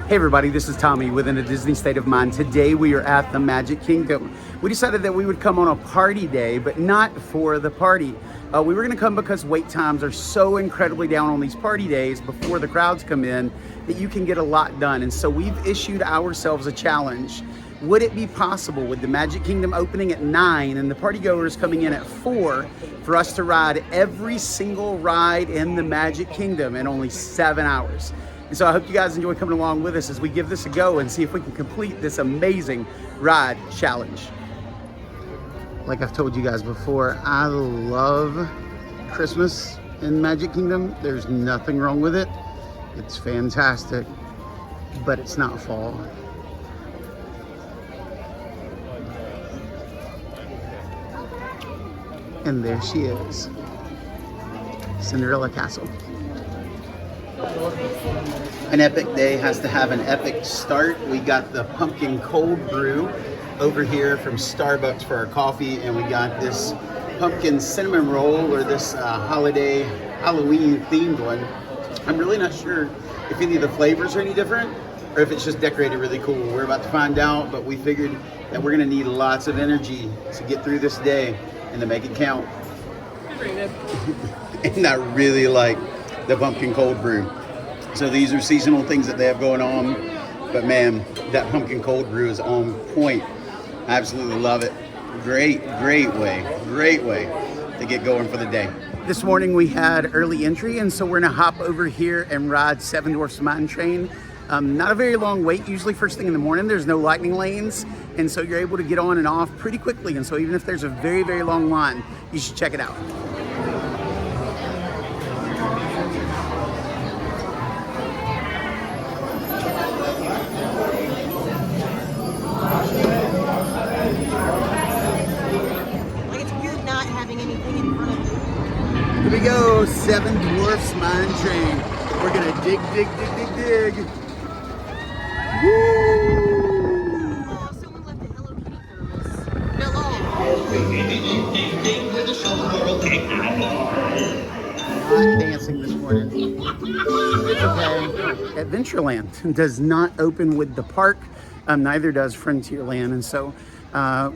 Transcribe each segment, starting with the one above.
Hey everybody, this is Tommy within a Disney State of Mind. Today we are at the Magic Kingdom. We decided that we would come on a party day, but not for the party. We were gonna come because wait times are so incredibly down on these party days before the crowds come in that you can get a lot done. And so we've issued ourselves a challenge. Would it be possible with the Magic Kingdom opening at 9 and the party goers coming in at 4 for us to ride every single ride in the Magic Kingdom in only 7 hours? And so I hope you guys enjoy coming along with us as we give this a go and see if we can complete this amazing ride challenge. Like I've told you guys before, I love Christmas in Magic Kingdom. There's nothing wrong with it. It's fantastic, but it's not fall. And there she is, Cinderella Castle. An epic day has to have an epic start. We got the pumpkin cold brew over here from Starbucks for our coffee, and we got this pumpkin cinnamon roll, or this holiday Halloween themed one. I'm really not sure if any of the flavors are any different or if it's just decorated really cool. We're about to find out, but we figured that we're gonna need lots of energy to get through this day and to make it count. And I really like the pumpkin cold brew. So these are seasonal things that they have going on, but man, that pumpkin cold brew is on point. I absolutely love it. Great way to get going for the day. This morning we had early entry, and so we're gonna hop over here and ride Seven Dwarfs Mine Train. Not a very long wait, usually first thing in the morning. There's no lightning lanes, and so you're able to get on and off pretty quickly. And so even if there's a very, very long line, you should check it out. Here we go, Seven Dwarfs Mine Train. We're gonna dig. Woo! Oh, someone left a Hello Kitty thermos. Not dancing this morning. It's okay. Adventureland does not open with the park. Neither does Frontierland. And so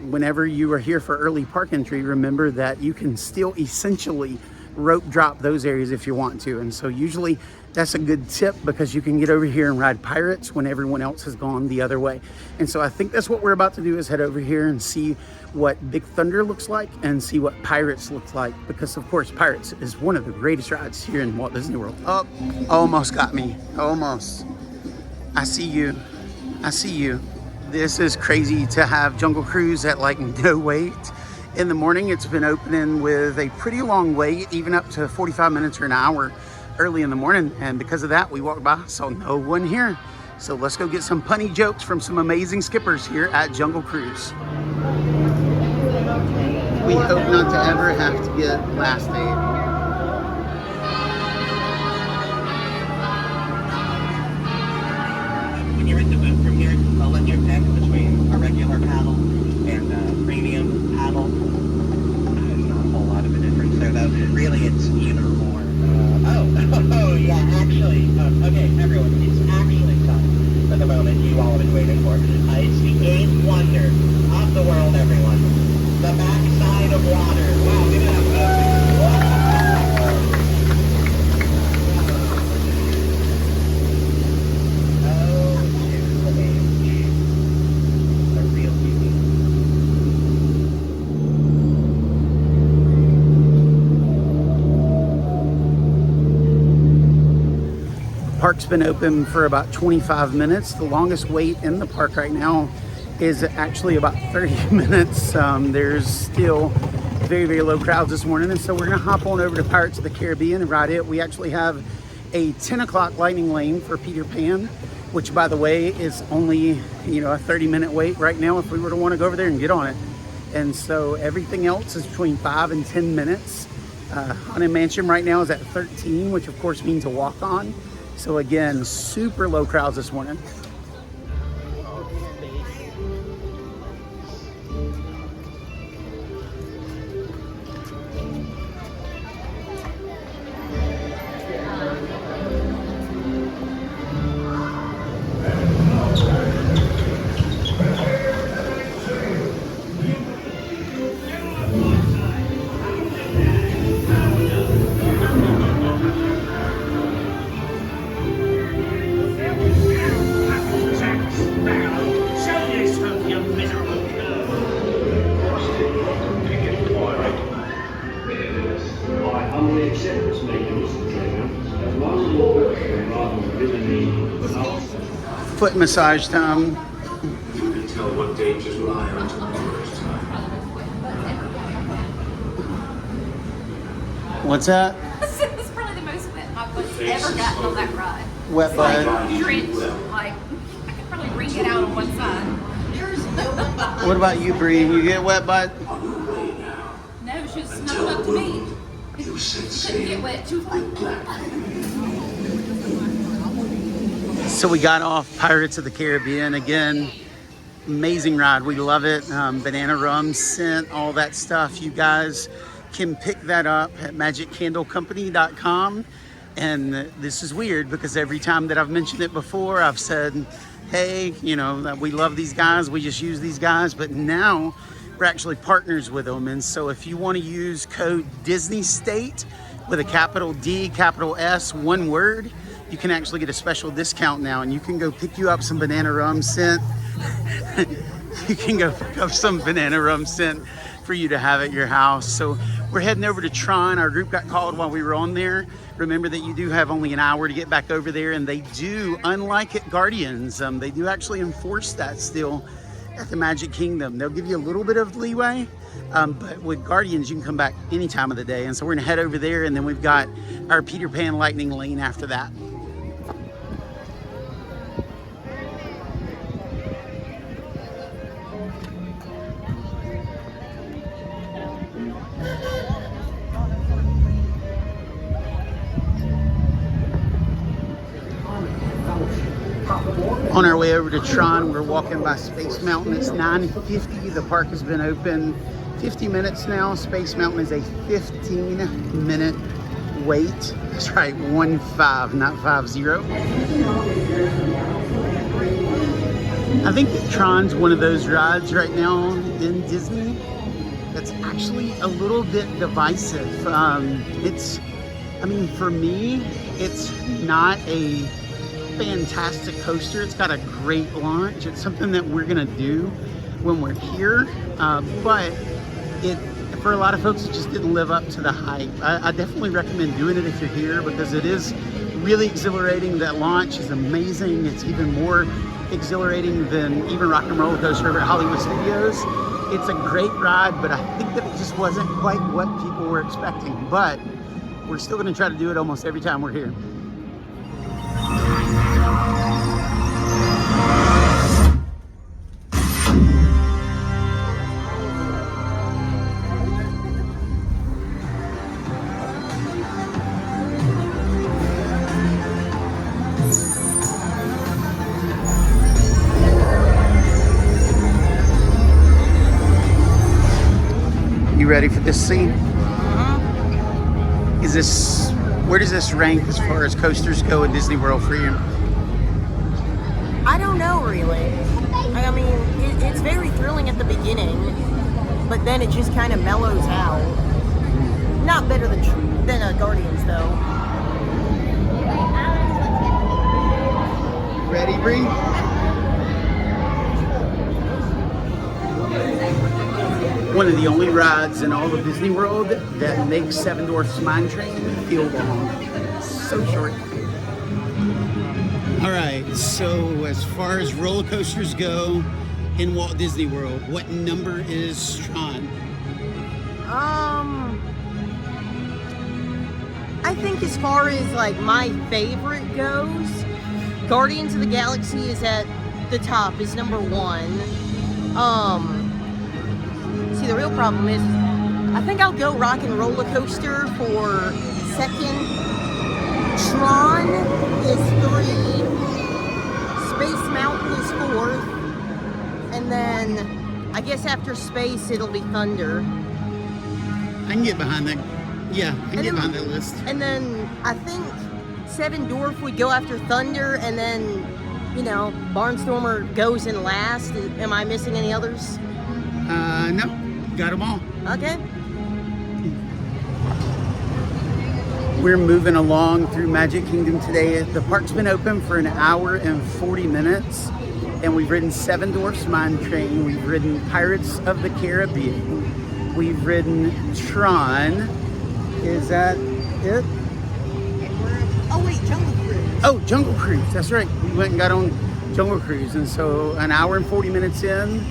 whenever you are here for early park entry, remember that you can still essentially rope drop those areas if you want to. And so usually that's a good tip because you can get over here and ride Pirates when everyone else has gone the other way. And so I think that's what we're about to do, is head over here and see what Big Thunder looks like and see what Pirates looks like, because of course Pirates is one of the greatest rides here in Walt Disney World. Oh, almost got me, almost. I see you. This is crazy to have Jungle Cruise at like no wait. In the morning, it's been opening with a pretty long wait, even up to 45 minutes or an hour early in the morning. And because of that, we walked by, saw no one here. So let's go get some punny jokes from some amazing skippers here at Jungle Cruise. We hope not to ever have to get last aid. When you're in the boot from here, I'll let you pick between a regular paddle and a premium paddle. There's not a whole lot of a difference there, though. Really, it's either or. Oh, yeah, actually, okay, everyone, it's actually time for the moment you all have been waiting for. It's the 8th wonder of the world, everyone. The backside of water. Wow, look at that. Park's been open for about 25 minutes. The longest wait in the park right now is actually about 30 minutes. There's still very, very low crowds this morning. And so we're gonna hop on over to Pirates of the Caribbean and ride it. We actually have a 10 o'clock lightning lane for Peter Pan, which by the way is only, a 30-minute wait right now if we were to wanna go over there and get on it. And so everything else is between 5 and 10 minutes. Haunted Mansion right now is at 13, which of course means a walk-on. So again, super low crowds this morning. Foot massage time. You can tell what dangers lie until the worst time. What's that? This is probably the most wet I've ever gotten on that ride. Wet Like, butt. drenched. Like, I could probably wring it out on one side. What about you, Bree? You get wet butt? No, she was snuggled up to me. You set Couldn't get sail wet. She was like, with black. So we got off Pirates of the Caribbean again. Amazing ride. We love it. Banana rum scent, all that stuff. You guys can pick that up at magiccandlecompany.com. And this is weird because every time that I've mentioned it before, I've said, hey, you know, that we love these guys. We just use these guys. But now we're actually partners with them. And so if you want to use code Disney State with a capital D, capital S, one word, you can actually get a special discount now, and you can go pick you up some banana rum scent. You can go pick up some banana rum scent for you to have at your house. So we're heading over to Tron. Our group got called while we were on there. Remember that you do have only an hour to get back over there, and they do, unlike at Guardians, they do actually enforce that still at the Magic Kingdom. They'll give you a little bit of leeway, but with Guardians, you can come back any time of the day. And so we're gonna head over there, and then we've got our Peter Pan Lightning Lane after that. On our way over to Tron, we're walking by Space Mountain. It's 9:50. The park has been open 50 minutes now. Space Mountain is a 15-minute wait. That's right, 15, not 50. I think that Tron's one of those rides right now in Disney that's actually a little bit divisive. For me, it's not a fantastic coaster. It's got a great launch. It's something that we're gonna do when we're here, but for a lot of folks, it just didn't live up to the hype. I definitely recommend doing it if you're here because it is really exhilarating. That launch is amazing. It's even more exhilarating than even Rock and Roller Coaster over at Hollywood Studios. It's a great ride, but I think that it just wasn't quite what people were expecting. But we're still gonna try to do it almost every time we're here. You ready for this scene? Where does this rank as far as coasters go in Disney World for you? I don't know really. I mean, it's very thrilling at the beginning, but then it just kind of mellows out. Not better than Guardians though. Ready, Bree? One of the only rides in all of Disney World that makes Seven Dwarfs Mine Train feel long. So short. All right, so as far as roller coasters go in Walt Disney World, what number is Tron? I think as far as like my favorite goes, Guardians of the Galaxy is at the top, is number 1. See, the real problem is, I think I'll go Rock and Roller Coaster for second. Tron is 3. Space Mountain is 4th. And then, I guess after Space, it'll be Thunder. I can get behind that. Yeah, I can get behind that list. And then, I think Seven Dwarf would go after Thunder, and then, Barnstormer goes in last. Am I missing any others? No, got them all. Okay. We're moving along through Magic Kingdom today. The park's been open for an hour and 40 minutes, and we've ridden Seven Dwarfs Mine Train. We've ridden Pirates of the Caribbean. We've ridden Tron. Is that it? Oh wait, Jungle Cruise. Oh, Jungle Cruise, that's right. We went and got on Jungle Cruise, and so an hour and 40 minutes in,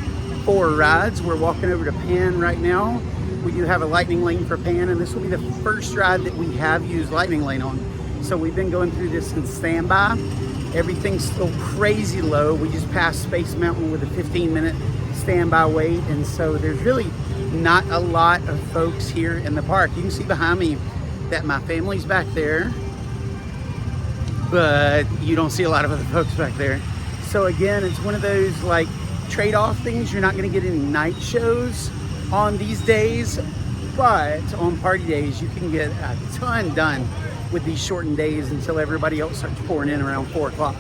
4 rides. We're walking over to Pan right now. We do have a lightning lane for Pan, and this will be the first ride that we have used lightning lane on. So we've been going through this in standby. Everything's still crazy low. We just passed Space Mountain with a 15-minute standby wait, and so there's really not a lot of folks here in the park. You can see behind me that my family's back there, but you don't see a lot of other folks back there. So again, it's one of those like trade-off things. You're not going to get any night shows on these days, but on party days you can get a ton done with these shortened days until everybody else starts pouring in around 4 o'clock.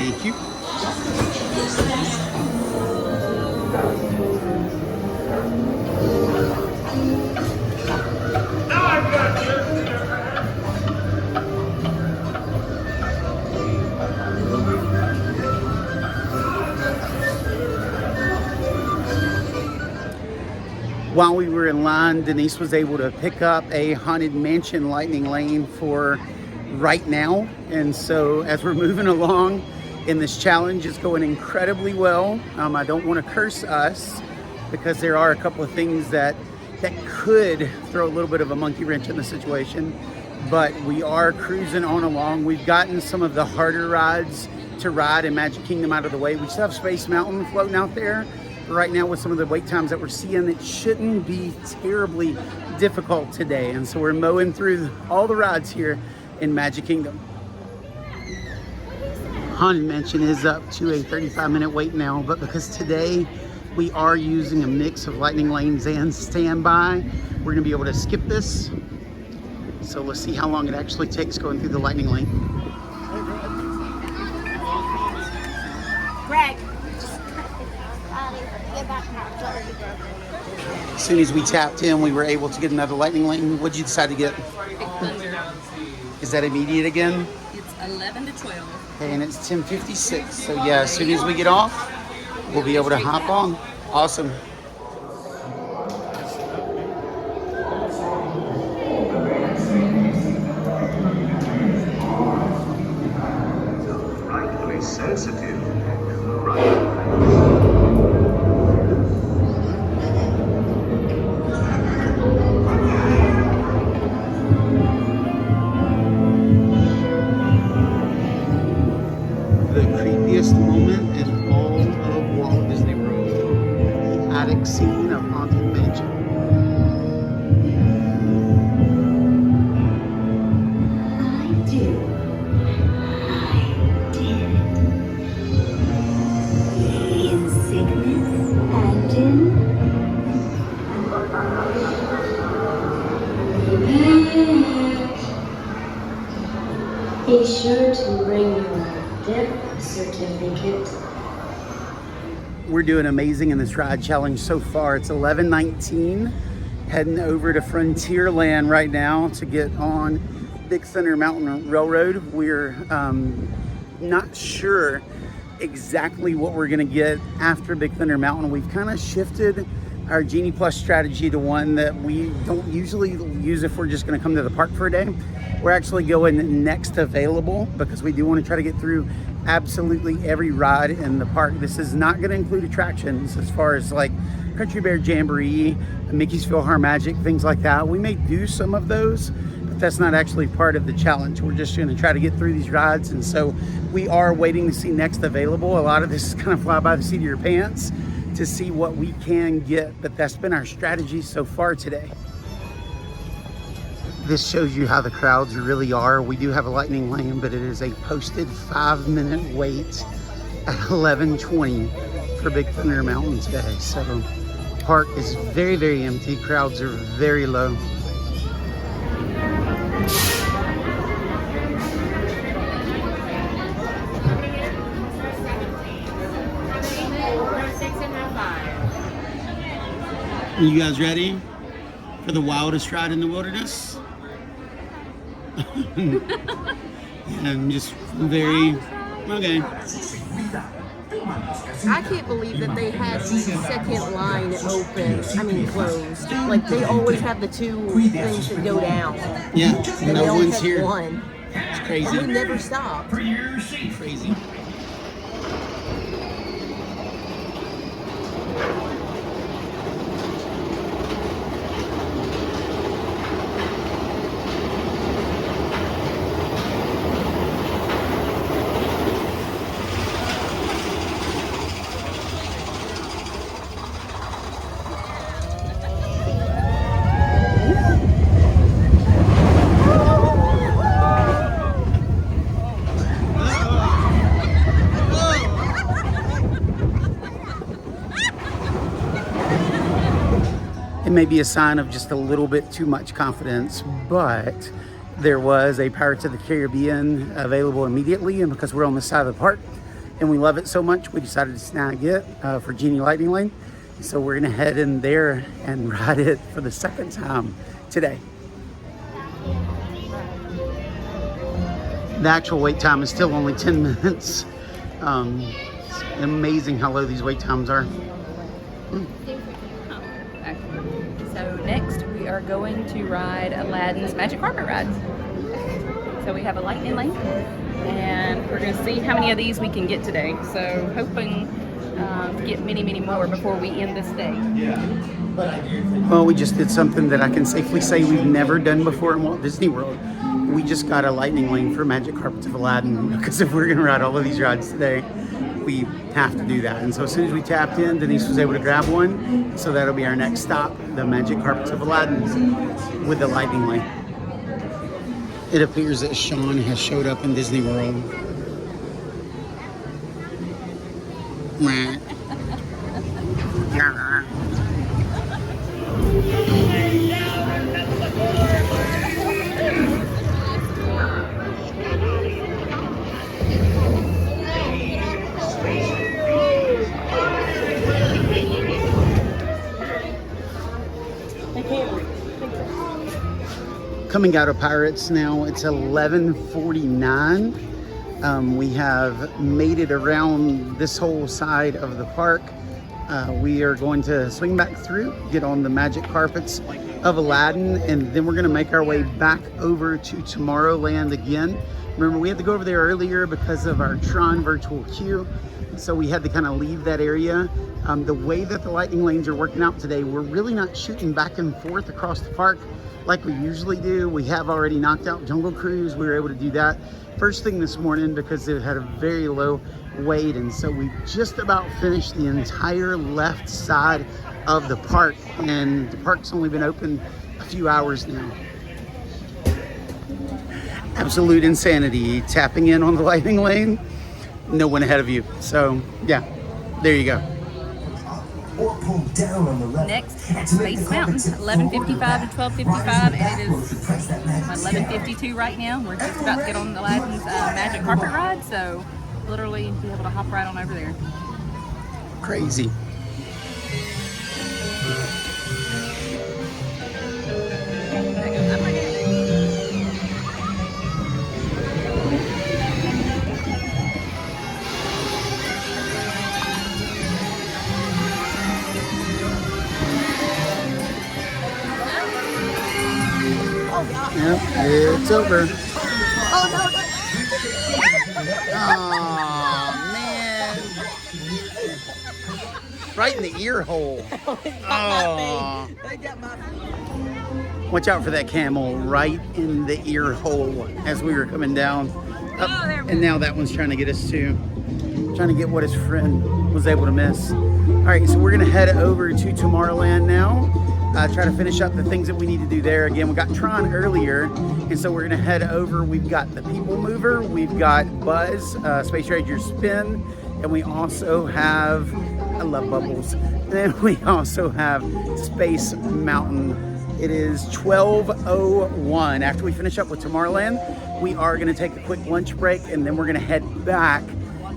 Thank you. While we were in line, Denise was able to pick up a Haunted Mansion lightning lane for right now. And so as we're moving along in this challenge, it's going incredibly well. I don't want to curse us because there are a couple of things that could throw a little bit of a monkey wrench in the situation, but we are cruising on along. We've gotten some of the harder rides to ride in Magic Kingdom out of the way. We still have Space Mountain floating out there. Right now with some of the wait times that we're seeing, it shouldn't be terribly difficult today. And so we're mowing through all the rides here in Magic Kingdom. Haunted Mansion is up to a 35-minute wait now, but because today we are using a mix of lightning lanes and standby, we're gonna be able to skip this. So let's see how long it actually takes going through the lightning lane. Greg. As soon as we tapped in, we were able to get another lightning lane. What'd you decide to get? Big Thunder. Is that immediate again? It's 11 to 12. Okay, and it's 10:56. So yeah, as soon as we get off, we'll be able to hop on. Awesome. Rightfully sensitive. Right. The creepiest moment in all of Walt Disney World. The attic scene of Haunted Mansion. I do. I did. In sickness and in be sure to bring your death certificate. We're doing amazing in this ride challenge so far. It's 11:19, heading over to Frontierland right now to get on Big Thunder Mountain Railroad. We're not sure exactly what we're gonna get after Big Thunder Mountain. We've kind of shifted our Genie Plus strategy to one that we don't usually use if we're just gonna come to the park for a day. We're actually going next available because we do want to try to get through absolutely every ride in the park. This is not going to include attractions as far as like Country Bear Jamboree, Mickey's PhilharMagic, things like that. We may do some of those, but that's not actually part of the challenge. We're just going to try to get through these rides, and so we are waiting to see next available. A lot of this is kind of fly by the seat of your pants to see what we can get, but that's been our strategy so far today. This shows you how the crowds really are. We do have a lightning lane, but it is a posted 5-minute wait at 11:20 for Big Thunder Mountain today. So park is very, very empty. Crowds are very low. You guys ready for the wildest ride in the wilderness? I'm just very okay. I can't believe that they had the second line open. I mean closed. Like they always have the two things that go down. Yeah, And no they only one's had here. one. It's And crazy. we never stopped. Crazy. It may be a sign of just a little bit too much confidence, but there was a Pirates of the Caribbean available immediately, and because we're on the side of the park and we love it so much, we decided to snag it for Genie Lightning Lane. So we're gonna head in there and ride it for the second time today. The actual wait time is still only 10 minutes. It's amazing how low these wait times are. So next we are going to ride Aladdin's Magic Carpet Ride. So we have a lightning lane, and we're going to see how many of these we can get today. So hoping to get many, many more before we end this day. Well, we just did something that I can safely say we've never done before in Walt Disney World. We just got a lightning lane for Magic Carpets of Aladdin, because if we're gonna ride all of these rides today, we have to do that. And so as soon as we tapped in, Denise was able to grab one. So that'll be our next stop, the Magic Carpets of Aladdin with the lightning lane. It appears that Sean has showed up in Disney World. Coming out of Pirates now, it's 11:49. We have made it around this whole side of the park. We are going to swing back through, get on the Magic Carpets of Aladdin, and then we're going to make our way back over to Tomorrowland again. Remember, we had to go over there earlier because of our Tron virtual queue, so we had to kind of leave that area. The way that the lightning lanes are working out today, we're really not shooting back and forth across the park like we usually do. We have already knocked out Jungle Cruise. We were able to do that first thing this morning because it had a very low wait, and so we just about finished the entire left side of the park, and the park's only been open a few hours now. Absolute insanity. Tapping in on the lightning lane, no one ahead of you. So yeah, there you go. Or pull down on the lever. Next, Space Mountain, 11:55 to 12:55, and it is 11:52 right now. We're just about to get on Aladdin's Magic Carpet Ride, so literally be able to hop right on over there. Crazy. Yep, it's over. Oh no! Oh man! Right in the ear hole. Oh. They got my Watch out for that camel right in the ear hole as we were coming down. Up, and now that one's trying to get us too. Trying to get what his friend was able to miss. All right, so we're gonna head over to Tomorrowland now. try to finish up the things that we need to do there. Again, we got Tron earlier, and so we're gonna head over. We've got the People Mover, we've got Buzz, Space Ranger Spin, and we also have, I love bubbles. Then we also have Space Mountain. It is 12:01. After we finish up with Tomorrowland, we are gonna take a quick lunch break, and then we're gonna head back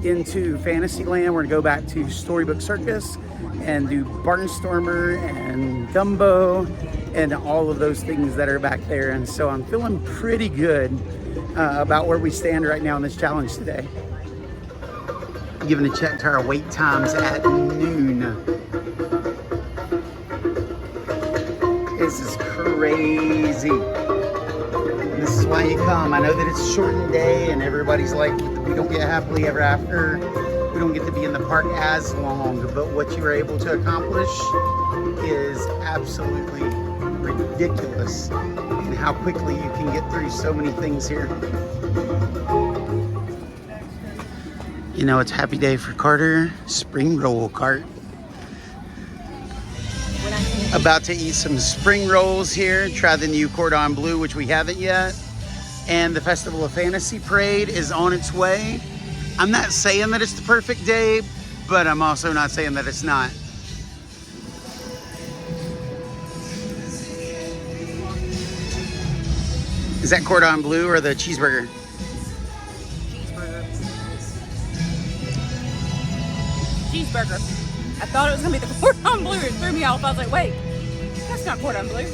into Fantasyland. We're gonna go back to Storybook Circus and do Barnstormer and Dumbo and all of those things that are back there. And so I'm feeling pretty good about where we stand right now in this challenge today. Giving a check to our wait times at noon. This is crazy. This is why you come. I know that it's a shortened day and everybody's like, we don't get happily ever after. We don't get to be in the park as long, but what you are able to accomplish is absolutely ridiculous in how quickly you can get through so many things here. You know, it's a happy day for Carter. Spring roll cart. About to eat some spring rolls here. Try the new Cordon Bleu, which we haven't yet. And the Festival of Fantasy Parade is on its way. I'm not saying that it's the perfect day, but I'm also not saying that it's not. Is that Cordon Bleu or the cheeseburger? Cheeseburger. I thought it was gonna be the Cordon Bleu. It threw me off. I was like, wait, that's not Cordon Bleu.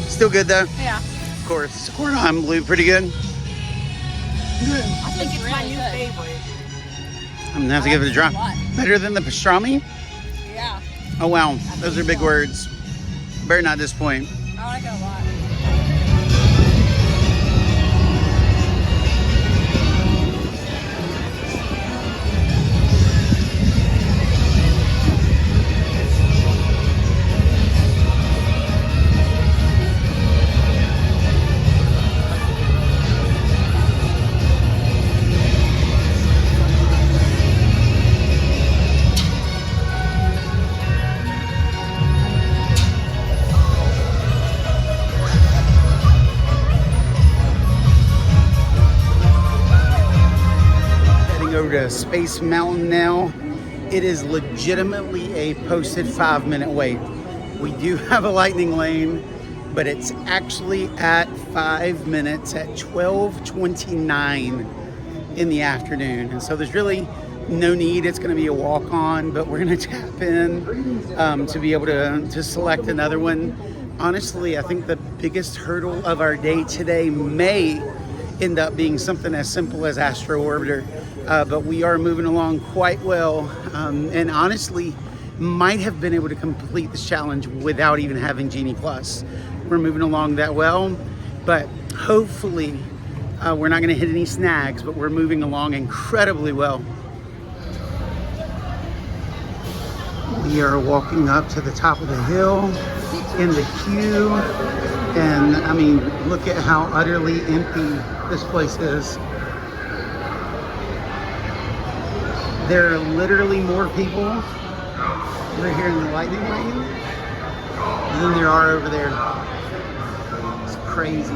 Still good though? Yeah. Of course. Cordon Bleu, pretty good. I think it's my new favorite. I'm gonna have to give it a try. Better than the pastrami? Yeah. Oh wow, those are big words. Better not disappoint. I like it a lot. To Space Mountain now. It is legitimately a posted 5-minute wait. We do have a lightning lane, but it's actually at 5 minutes at 12:29 in the afternoon. And so there's really no need. It's going to be a walk on, but we're going to tap in to be able to select another one. Honestly, I think the biggest hurdle of our day today may end up being something as simple as Astro Orbiter. But we are moving along quite well, and honestly might have been able to complete this challenge without even having Genie Plus. We're moving along that well, but hopefully we're not going to hit any snags, but we're moving along incredibly well. We are walking up to the top of the hill in the queue, and I mean, look at how utterly empty this place is. There are literally more people right here in the lightning lane than there are over there. It's crazy.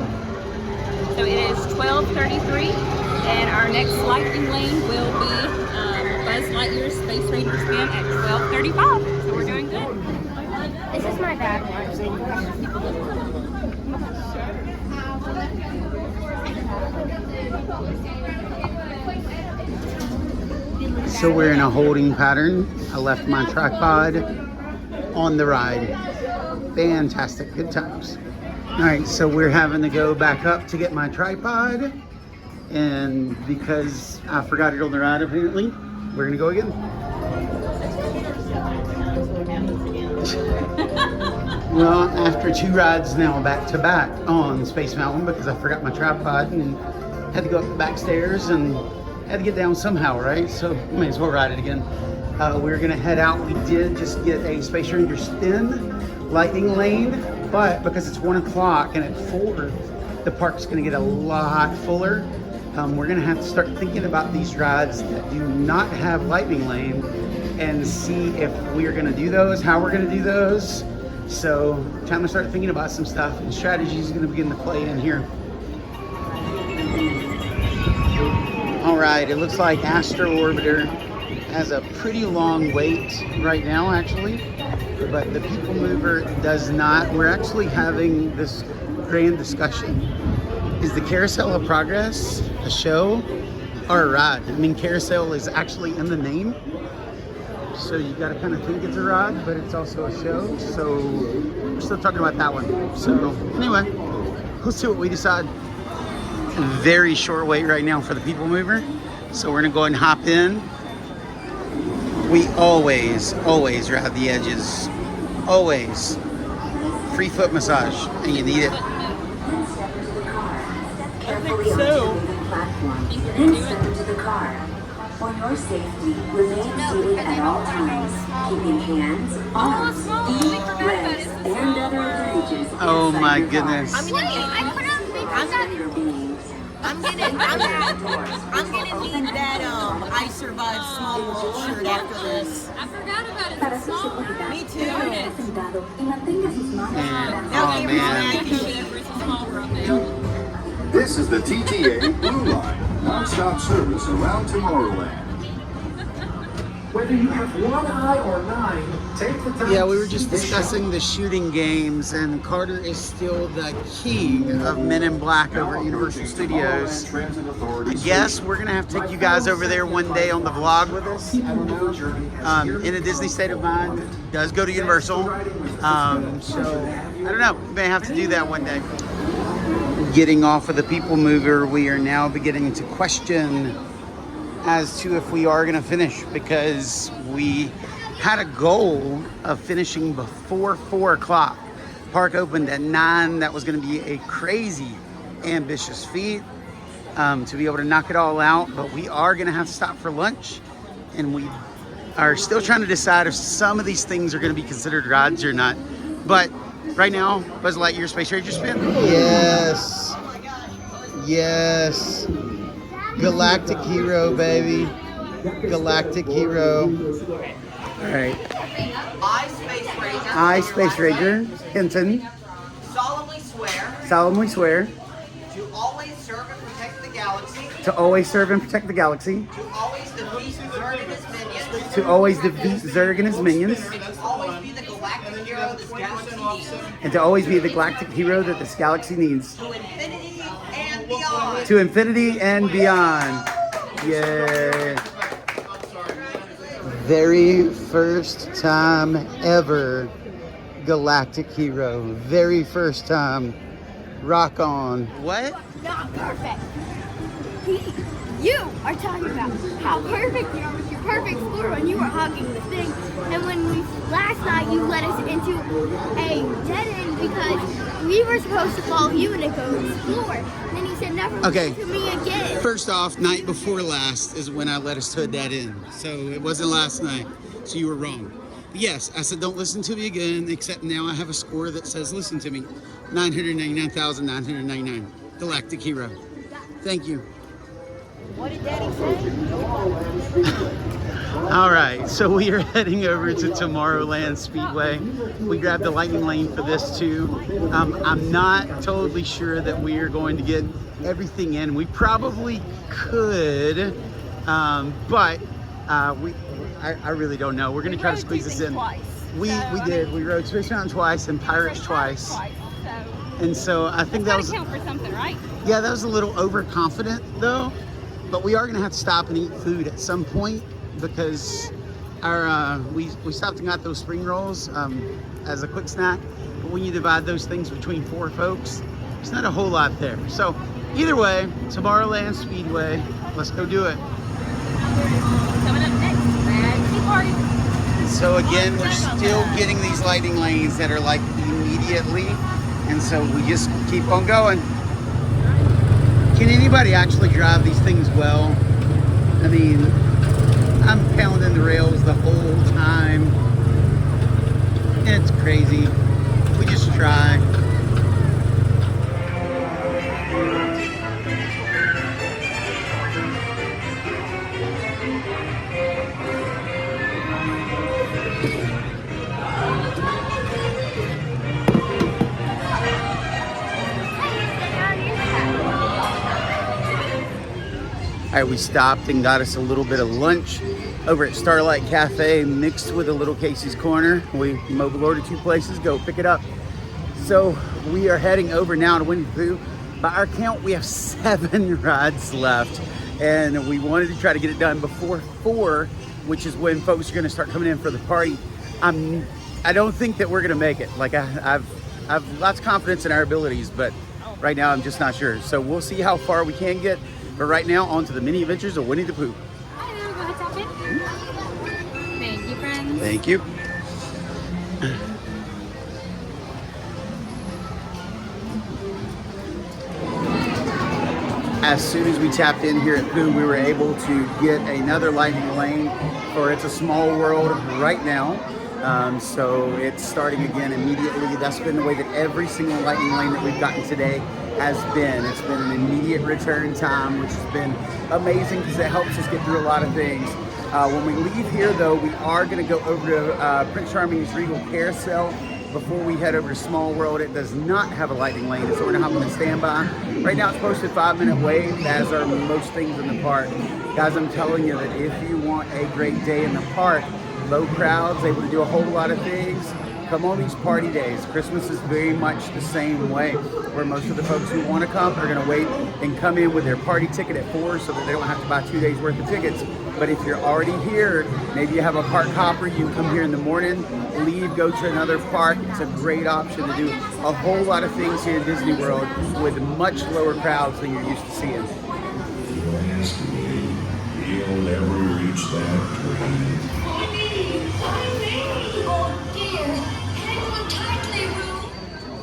So it is 12:33, and our next lightning lane will be Buzz Lightyear's Space Ranger Spin at 12:35. So we're doing good. This is my bad one. So we're in a holding pattern. I left my tripod on the ride. Fantastic, good times. All right, so we're having to go back up to get my tripod. And because I forgot it on the ride apparently, we're gonna go again. Well, after 2 rides now back to back on Space Mountain because I forgot my tripod and had to go up the back stairs and had to get down somehow, right? So may as well ride it again. We're gonna head out. We did just get a Space Ranger Spin lightning lane, but because it's 1 o'clock and at 4, the park's gonna get a lot fuller. We're gonna have to start thinking about these rides that do not have lightning lane and see if we are gonna do those, how we're gonna do those. So time to start thinking about some stuff, and strategy is going to begin to play in here. All right, it looks like Astro Orbiter has a pretty long wait right now, actually, but the People Mover does not. We're actually having this grand discussion. Is the Carousel of Progress a show or a ride? I mean, carousel is actually in the name, so you got to kind of think it's a ride, but it's also a show. So we're still talking about that one. So anyway, let's see what we decide. Very short wait right now for the People Mover, so we're gonna go ahead and hop in. We always ride the edges. Always. Free foot massage, and you need it. I think so. Then step into the car. For your safety, remain seated at all times, keeping hands, arms, feet, legs, and other appendages Oh inside my your car. goodness. I'm gonna need that I Survived Small World shirt after this. I forgot about it. Para It's su small. seguridad, Me too. quédese sentado y mantenga sus manos And, atrás. oh man. It's a small world now. This is the TTA Blue Line, non-stop service around Tomorrowland. Whether you have one eye or 9, take the time. Yeah, we were just discussing the shooting games, and Carter is still the king of Men in Black over at Universal Studios. I guess we're gonna have to take you guys over there one day on the vlog with us. I don't know. In a Disney State of Mind, it does go to Universal. So I don't know. We may have to do that one day. Getting off of the People Mover, we are now beginning to question as to if we are going to finish, because we had a goal of finishing before 4 o'clock. Park opened at 9. That was going to be a crazy ambitious feat to be able to knock it all out, but we are going to have to stop for lunch, and we are still trying to decide if some of these things are going to be considered rides or not. But right now, Buzz Lightyear Space Ranger spin. Yes. Yes. Galactic Hero, baby. Galactic Hero. All right. I, Space Ranger, Hinton, solemnly swear To always serve and protect the galaxy. to always serve and protect the galaxy, To always defeat Zurg and his minions. to always defeat Zurg and his minions, And to always be the galactic hero this galaxy needs. and to always be the galactic hero that this galaxy needs. To infinity and beyond. To infinity and beyond. Yay. Very first time ever galactic hero. Very first time. Rock on. What? Not perfect. You are talking about how perfect you are with your perfect score when you were hugging the thing. And when last night you led us into a dead end because we were supposed to follow you and go explore. And then you said never Okay. listen to me again. First off, night before last is when I led us to a dead end. So it wasn't last night. So you were wrong. But yes, I said don't listen to me again, except now I have a score that says listen to me. 999,999. Galactic hero. Thank you. What did Daddy say? All right, so we are heading over to Tomorrowland Speedway. We grabbed the lightning lane for this too. I'm not totally sure that we are going to get everything in. We probably could, but I really don't know. We're gonna try to squeeze this in. We did. We rode Space Mountain twice and Pirates twice. And so I think that was count for something, right? Yeah, that was a little overconfident though. But we are gonna have to stop and eat food at some point because our we stopped and got those spring rolls as a quick snack. But when you divide those things between 4 folks, there's not a whole lot there. So either way, Tomorrowland Speedway, let's go do it. Coming up next, Mad Tea Party. So again, we're still getting these lightning lanes that are like immediately, and so we just keep on going. Can anybody actually drive these things well? I mean, I'm pounding the rails the whole time. It's crazy. We just try. We stopped and got us a little bit of lunch over at Starlight Cafe mixed with a little Casey's Corner. We mobile ordered 2 places, go pick it up. So we are heading over now to Winnie the Pooh. By our count, we have 7 rides left, and we wanted to try to get it done before 4, which is when folks are gonna start coming in for the party. I don't think that we're gonna make it. Like I've lots of confidence in our abilities, but right now I'm just not sure. So we'll see how far we can get. But right now, on to the mini adventures of Winnie the Pooh. Thank you, friends. Thank you. As soon as we tapped in here at Pooh, we were able to get another lightning lane for It's a Small World right now. So it's starting again immediately. That's been the way that every single lightning lane that we've gotten today has been. It's been an immediate return time, which has been amazing because it helps us get through a lot of things. When we leave here, though, we are going to go over to Prince Charming's Regal Carousel before we head over to Small World. It does not have a lightning lane, so we're going to hop on standby. Right now, it's posted 5-minute wait, as are most things in the park. Guys, I'm telling you that if you want a great day in the park, low crowds, able to do a whole lot of things, come on these party days. Christmas is very much the same way, where most of the folks who want to come are going to wait and come in with their party ticket at 4 so that they don't have to buy 2 days worth of tickets. But if you're already here, maybe you have a park hopper, you can come here in the morning, leave, go to another park. It's a great option to do a whole lot of things here in Disney World with much lower crowds than you're used to seeing. You'll never reach that tree.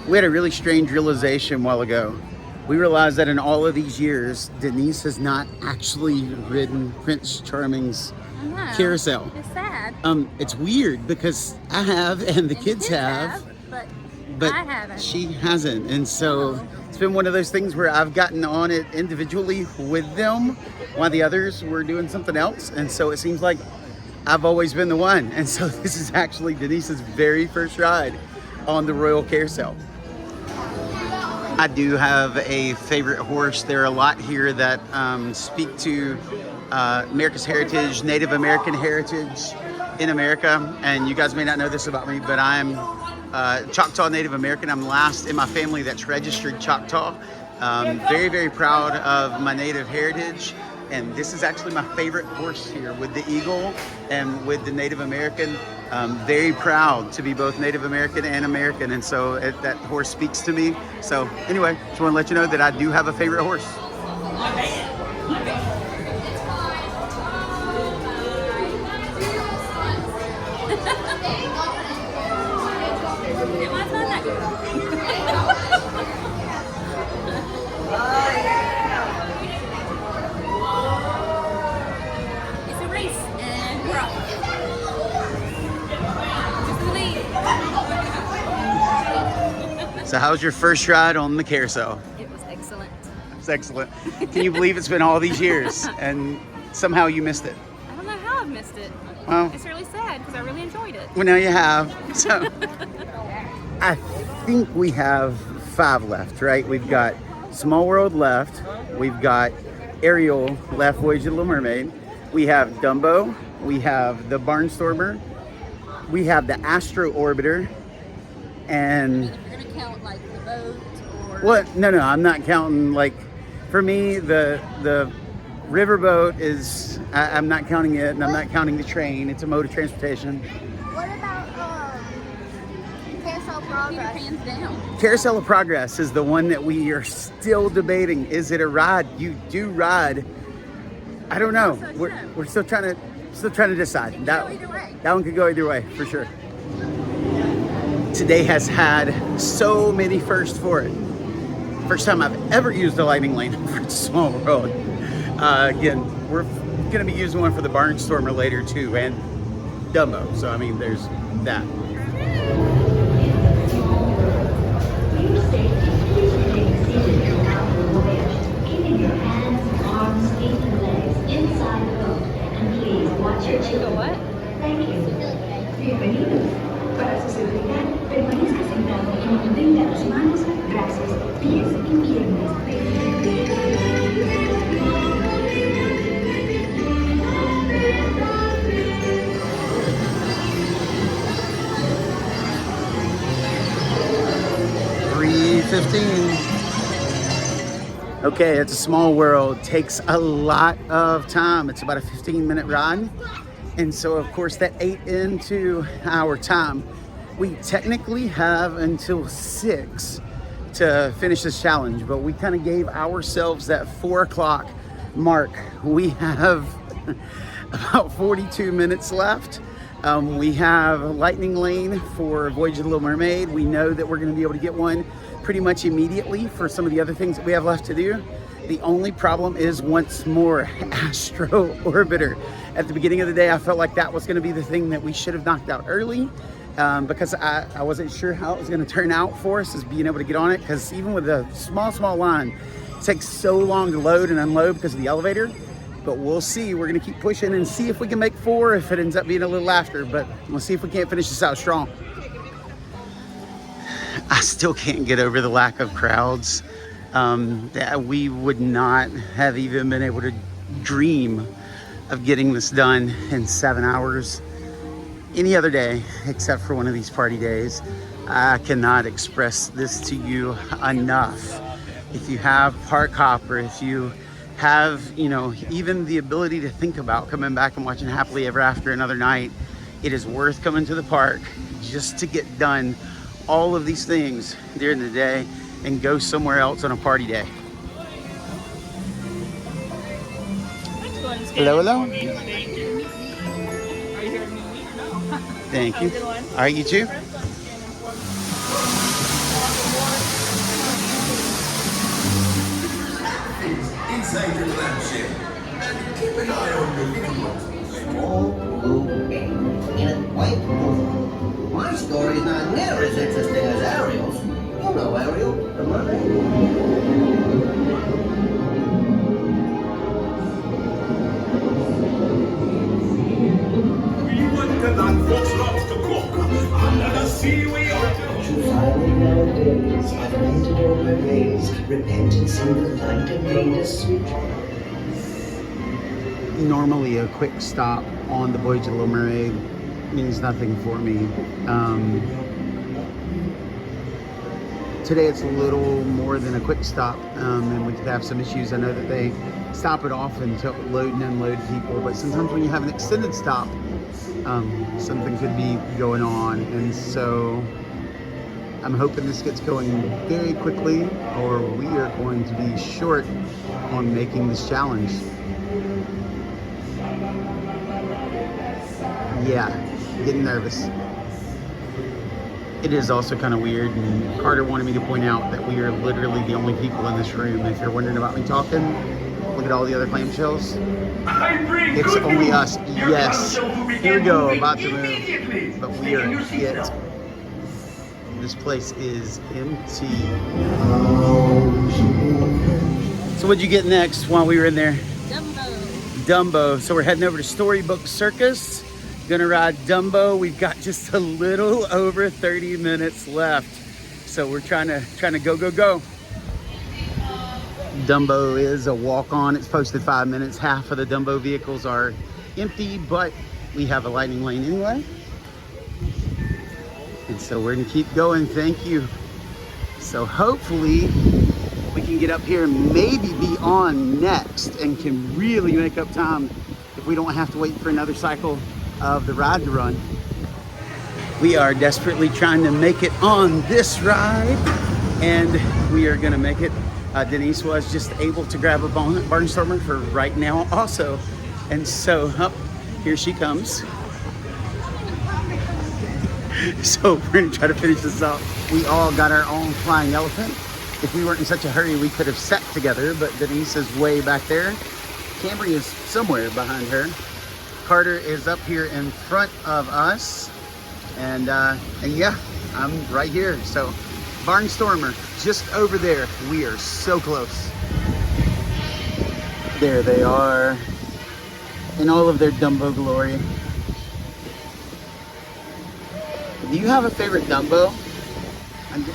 We had a really strange realization a while ago. We realized that in all of these years, Denise has not actually ridden Prince Charming's carousel. It's sad. It's weird because I have and the kids have, but I haven't. She hasn't. And so it's been one of those things where I've gotten on it individually with them while the others were doing something else. And so it seems like I've always been the one. And so this is actually Denise's very first ride on the Royal Carousel. I do have a favorite horse. There are a lot here that speak to America's heritage, Native American heritage in America. And you guys may not know this about me, but I'm Choctaw Native American. I'm last in my family that's registered Choctaw. Very, very proud of my Native heritage. And this is actually my favorite horse here with the eagle and with the Native American. Very proud to be both Native American and American. And so that horse speaks to me. So anyway, just want to let you know that I do have a favorite horse. So how's your first ride on the carousel? It was excellent. It's excellent. Can you believe it's been all these years and somehow you missed it? I don't know how I've missed it. Well, it's really sad because I really enjoyed it. Well, now you have. So I think we have 5 left, right? We've got Small World left. We've got Ariel left, Voyage of the Little Mermaid. We have Dumbo. We have the Barnstormer. We have the Astro Orbiter. And You're gonna count like the boat or what? No, I'm not counting. Like for me, the riverboat is. I'm not counting it, and I'm not counting the train. It's a mode of transportation. What about Carousel of Progress? Hands down. Carousel of Progress is the one that we are still debating. Is it a ride? You do ride. I don't know. We're still trying to decide. That one could go either way for sure. Today has had so many firsts for it. First time I've ever used a lightning lane for Small World. Again, we're gonna be using one for the Barnstormer later too, and Dumbo. So I mean, there's that. Keeping your hands, arms, feet, and legs inside the boat, and please watch your children. Thank you. Bienvenidos. Para su seguridad, permanezca sentado y mantenga las manos, brazos, pies y piernas. Okay, it's a small world. Takes a lot of time. It's about a 15-minute ride. And so, of course, that ate into our time. We technically have until 6 to finish this challenge, but we kind of gave ourselves that 4 o'clock mark. We have about 42 minutes left. We have lightning lane for Voyage of the Little Mermaid. We know that we're going to be able to get one pretty much immediately for some of the other things that we have left to do. The only problem is once more Astro Orbiter. At the beginning of the day, I felt like that was going to be the thing that we should have knocked out early, because I wasn't sure how it was going to turn out for us as being able to get on it, because even with a small line, it takes so long to load and unload because of the elevator. But we'll see. We're going to keep pushing and see if we can make 4, if it ends up being a little after, but we'll see if we can't finish this out strong. I still can't get over the lack of crowds. That we would not have even been able to dream of getting this done in 7 hours any other day except for one of these party days. I cannot express this to you enough. If you have park hopper, if you have, you know, even the ability to think about coming back and watching Happily Ever After another night, it is worth coming to the park just to get done all of these things during the day and go somewhere else on a party day. Hello, hello. Thank you. All right, you too. Inside your lampshade. And keep an eye on your little ones. Small blue ink in a white book. My story's not near as interesting as Ariel's. You know Ariel, the mermaid. We went to that folks love to cook. Under the sea we are. To finally nowadays have made all my ways. Repentance in the light and made us sweet. Normally a quick stop on the Voyage of the Little Mermaid means nothing for me. Today it's a little more than a quick stop, and we could have some issues. I know that they stop it often to load and unload people, but sometimes when you have an extended stop, something could be going on, and so I'm hoping this gets going very quickly, or we are going to be short on making this challenge. Yeah, getting nervous. It is also kind of weird, and Carter wanted me to point out that we are literally the only people in this room. If you're wondering about me talking, look at all the other clamshells. It's only us. Yes. Here we go, about to move. But we are it. This place is empty. So what'd you get next while we were in there? Dumbo. So we're heading over to Storybook Circus. Gonna ride Dumbo. We've got just a little over 30 minutes left. So we're trying to go. Dumbo is a walk-on. It's posted 5 minutes. Half of the Dumbo vehicles are empty, but we have a lightning lane anyway. And so we're gonna keep going. Thank you. So hopefully we can get up here and maybe be on next and can really make up time if we don't have to wait for another cycle of the ride to run. We are desperately trying to make it on this ride, and we are gonna make it. Denise was just able to grab a barnstormer for right now also. And so, here she comes. So we're gonna try to finish this up. We all got our own flying elephant. If we weren't in such a hurry, we could have sat together, but Denise is way back there. Camry is somewhere behind her. Carter is up here in front of us. And yeah, I'm right here. So Barnstormer, just over there. We are so close. There they are in all of their Dumbo glory. Do you have a favorite Dumbo?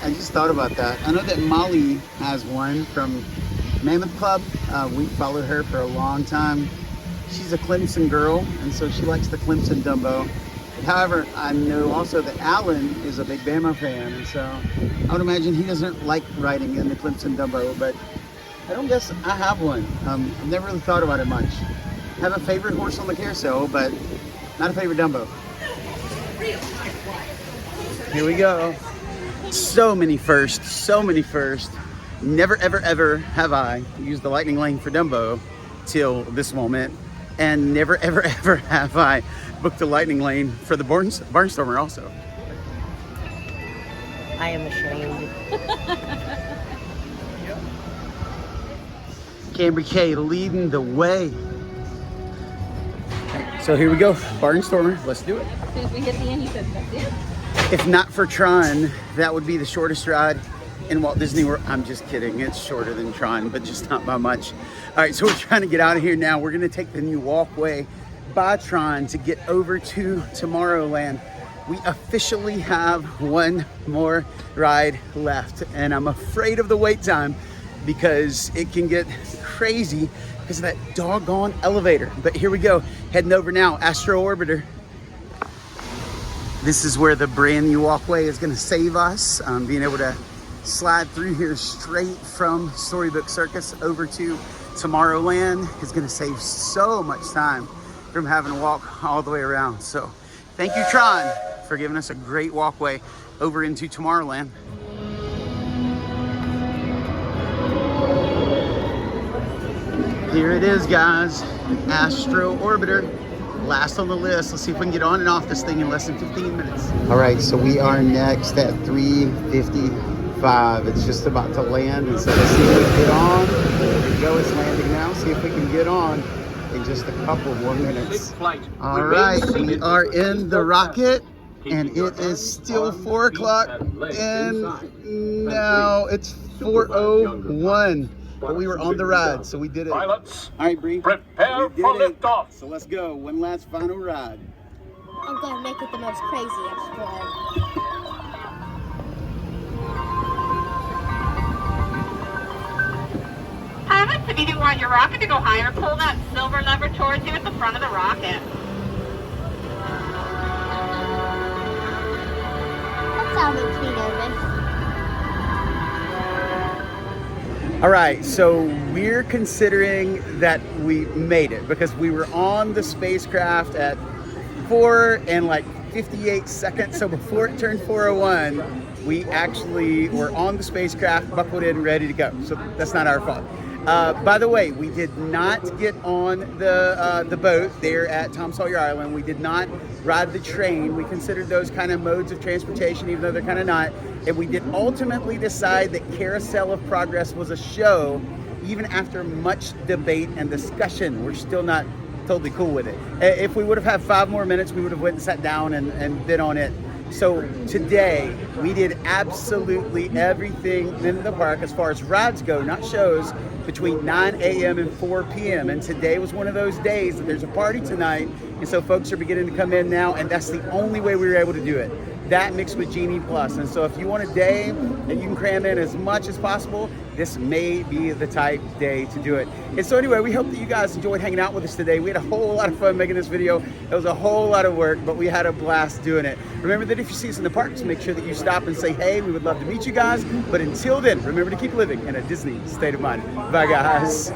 I just thought about that. I know that Molly has one from Mammoth Club. We followed her for a long time. She's a Clemson girl, and so she likes the Clemson Dumbo. However, I know also that Alan is a big Bama fan, and so I would imagine he doesn't like riding in the Clemson Dumbo, but I don't guess I have one. I've never really thought about it much. I have a favorite horse on the carousel, but not a favorite Dumbo. Here we go. So many firsts, so many firsts. Never, ever, ever have I used the lightning lane for Dumbo till this moment. And never, ever, ever have I booked the lightning lane for the Barnstormer also. I am ashamed. Camry K leading the way. So here we go, Barnstormer, let's do it. As soon as we hit the end, you said that's it. If not for Tron, that would be the shortest ride in Walt Disney World. I'm just kidding, it's shorter than Tron, but just not by much. All right, so we're trying to get out of here now. We're gonna take the new walkway by Tron to get over to Tomorrowland. We officially have one more ride left, and I'm afraid of the wait time because it can get crazy because of that doggone elevator. But here we go, heading over now, Astro Orbiter. This is where the brand new walkway is gonna save us. Being able to slide through here straight from Storybook Circus over to Tomorrowland is gonna save so much time from having to walk all the way around. So thank you, Tron, for giving us a great walkway over into Tomorrowland. Here it is, guys, Astro Orbiter. Last on the list. Let's see if we can get on and off this thing in less than 15 minutes. All right, so we are next at 3:55. It's just about to land, and so let's see if we can get on. There we go, it's landing now. See if we can get on in just a couple more minutes. All right, we are in the rocket, and it is still 4 o'clock, and now it's 4:01. But we were on the ride, so we did it. Pilots, all right, Bree. Prepare for liftoff. So let's go. One last final ride. I'm gonna make it the most crazy explode. Pilots, if you do want your rocket to go higher, pull that silver lever towards you at the front of the rocket. That sound makes me nervous. All right, so we're considering that we made it because we were on the spacecraft at 4 and like 58 seconds. So before it turned 4:01, we actually were on the spacecraft, buckled in, ready to go. So that's not our fault. By the way, we did not get on the boat there at Tom Sawyer Island. We did not ride the train. We considered those kind of modes of transportation, even though they're kind of not. And we did ultimately decide that Carousel of Progress was a show, even after much debate and discussion. We're still not totally cool with it. If we would have had 5 more minutes, we would have went and sat down and bid on it. So today, we did absolutely everything in the park as far as rides go, not shows, between 9 a.m. and 4 p.m. And today was one of those days that there's a party tonight, and so folks are beginning to come in now, and that's the only way we were able to do it. That mixed with Genie Plus. And so if you want a day that you can cram in as much as possible, this may be the type day to do it. And so anyway, we hope that you guys enjoyed hanging out with us today. We had a whole lot of fun making this video. It was a whole lot of work, but we had a blast doing it. Remember that if you see us in the parks, make sure that you stop and say, hey, we would love to meet you guys. But until then, remember to keep living in a Disney state of mind. Bye, guys.